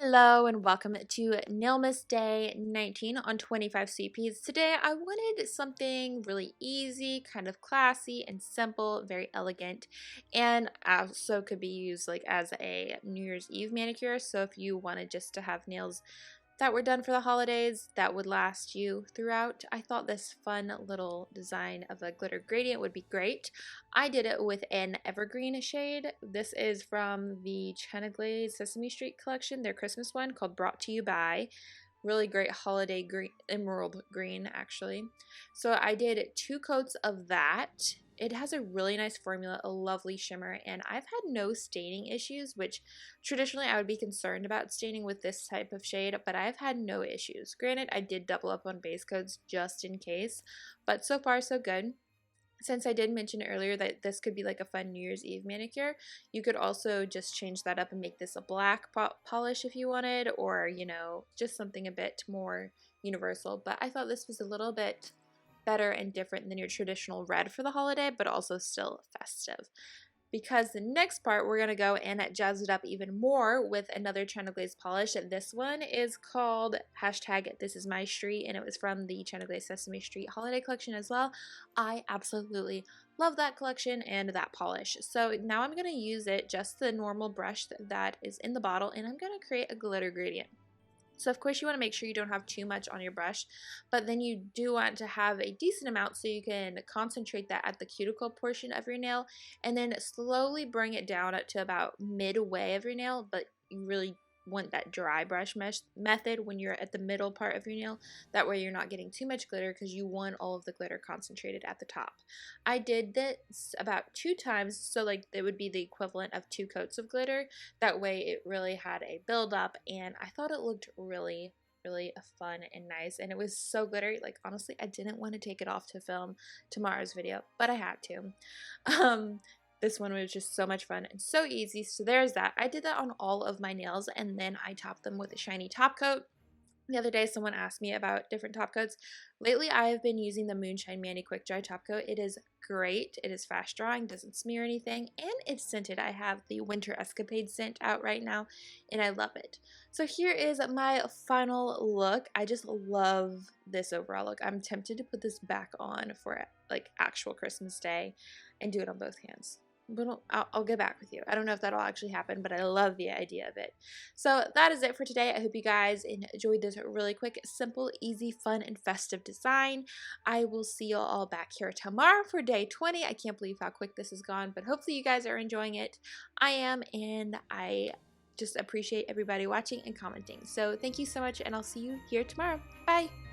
Hello and welcome to Nailmas Day 19 on 25 Sweetpeas. Today I wanted something really easy, kind of classy and simple, very elegant, and also could be used like as a New Year's Eve manicure. So if you wanted just to have nails that were done for the holidays that would last you throughout, I thought this fun little design of a glitter gradient would be great. I did it with an evergreen shade. This is from the Glaze Sesame Street collection, their Christmas one called Brought to You By. Really great holiday green, emerald green actually. So I did 2 coats of that. It has a really nice formula, a lovely shimmer, and I've had no staining issues, which traditionally I would be concerned about staining with this type of shade, but I've had no issues. Granted, I did double up on base coats just in case, but so far so good. Since I did mention earlier that this could be like a fun New Year's Eve manicure, you could also just change that up and make this a black polish if you wanted, or, you know, just something a bit more universal. But I thought this was a little bit better and different than your traditional red for the holiday, but also still festive. Because the next part, we're going to go and jazz it up even more with another China Glaze polish. This one is called #ThisIsMyStreet, and it was from the China Glaze Sesame Street holiday collection as well. I absolutely love that collection and that polish. So now I'm going to use it, just the normal brush that is in the bottle, and I'm going to create a glitter gradient. So of course you want to make sure you don't have too much on your brush, but then you do want to have a decent amount so you can concentrate that at the cuticle portion of your nail and then slowly bring it down up to about midway of your nail, but you really want that dry brush method when you're at the middle part of your nail. That way you're not getting too much glitter because you want all of the glitter concentrated at the top. I did this about 2 times, so like it would be the equivalent of 2 coats of glitter. That way it really had a build up, and I thought it looked really fun and nice, and it was so glittery. Like honestly, I didn't want to take it off to film tomorrow's video, but I had to. This one was just so much fun and so easy. So there's that. I did that on all of my nails, and then I topped them with a shiny top coat. The other day someone asked me about different top coats. Lately I have been using the Moonshine Mani Quick Dry Top Coat. It is great. It is fast drying, doesn't smear anything, and it's scented. I have the Winter Escapade scent out right now, and I love it. So here is my final look. I just love this overall look. I'm tempted to put this back on for like actual Christmas Day and do it on both hands. But I'll get back with you. I don't know if that'll actually happen, but I love the idea of it. So that is it for today. I hope you guys enjoyed this really quick, simple, easy, fun, and festive design. I will see you all back here tomorrow for day 20. I can't believe how quick this has gone, but hopefully you guys are enjoying it. I am, and I just appreciate everybody watching and commenting. So thank you so much, and I'll see you here tomorrow. Bye!